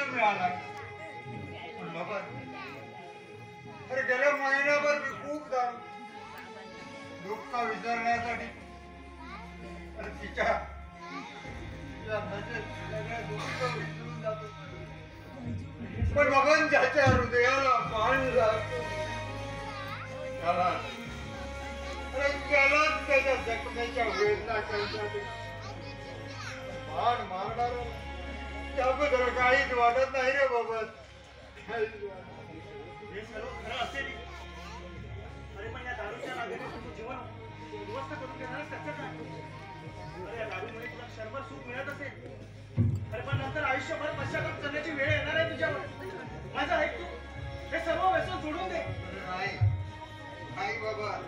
तर मिळाला पण बाबा अरे गेल्या महिनाभर मी खूप दारू दुःख विसरण्यासाठी अरे तिच्या दुःख विसरून जातो पण बाबा ज्याच्या हृदयाला पाणी जातो त्याला अरे त्यालाच त्याच्या जखमेच्या वेदना कळतात मान मारणार त्याबद्दल काहीच वाटत नाही रे बाबा हे सर्व खरं असेल अरे पण या दारूच्या नादाने तुझं जीवन उद्ध्वस्त करून देणार त्याचं काय अरे या दारूमुळे तुला क्षणभर सुख मिळत असेल अरे पण नंतर आयुष्यभर पश्चाताप करण्याची वेळ येणार आहे तुझ्यावर माझं ऐक तू हे सर्व व्यसन सोडून दे नाही नाही बाबा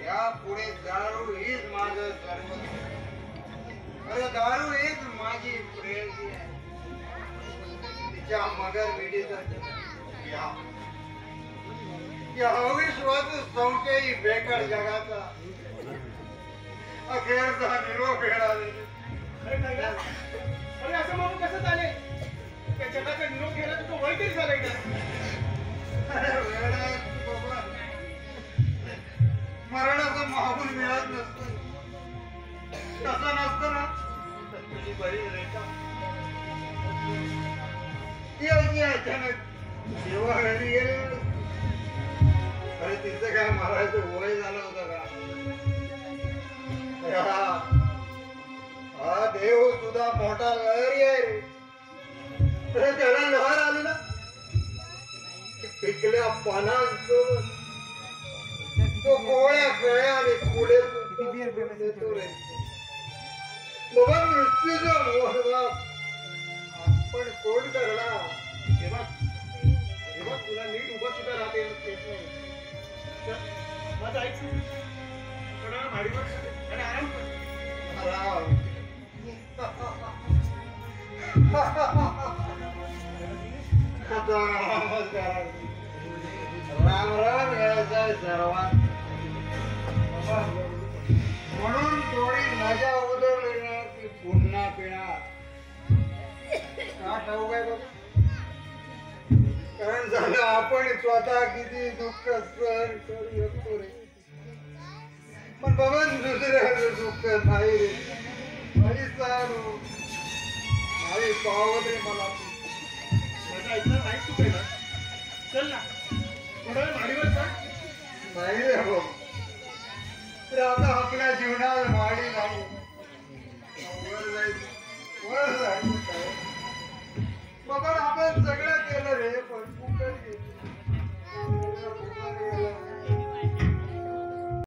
या पुढे दारू हीच माझं सर्व अरे दारू हीच माझी प्रेयसी आहे तिच्या मगर विडीचा या अविश्वास संशयी बेकार जगाचा अखेरचा निरोप मिळाले अरे नाही का? अरे असं म्हणून कसं चालेल त्या जगाचा निरोप घ्यायला तुझं वय तरी झालंय का अरे वेळ बाबा मरणाचं माहूल मिळत नसतं तसं नसतं ना तुझी बरी रेखा ती अशी अचानक जेव्हा घरी गेले अरे तिचं काय मारायचं वय झालं होतं का हा देव सुद्धा मोठा लहरी आहे रे अरे त्याला लहर आली ना पिकल्या पानांसोबत तो कोळ्या कळ्या आणि पुढे देतो रे बाबा मृत्यूचा मोह आपण कोण करणार तेव्हा तुला नीट उभं सुद्धा राहते येत नाही चल माझं ऐक थोडा वेळ माडीवर बस आणि आराम कर राम राम यायचा सर्वात म्हणून थोडी मजा उधळली ना की पुन्हा पिणार का ठाऊक आहे बघ कारण झालं आपण स्वतः किती दुःख सहन करू शकतो रे पण बाबा दुसऱ्याचं दुःख नाही रे नाही सहन नाही पावत रे मला माझं ऐकलं नाही तू पहिला चल ना थोडा वेळ माडीवर चल नाही रे भाऊ तर आता आपल्या जीवनात वाढी नाही वर जायचं काय बाबा आपण सगळे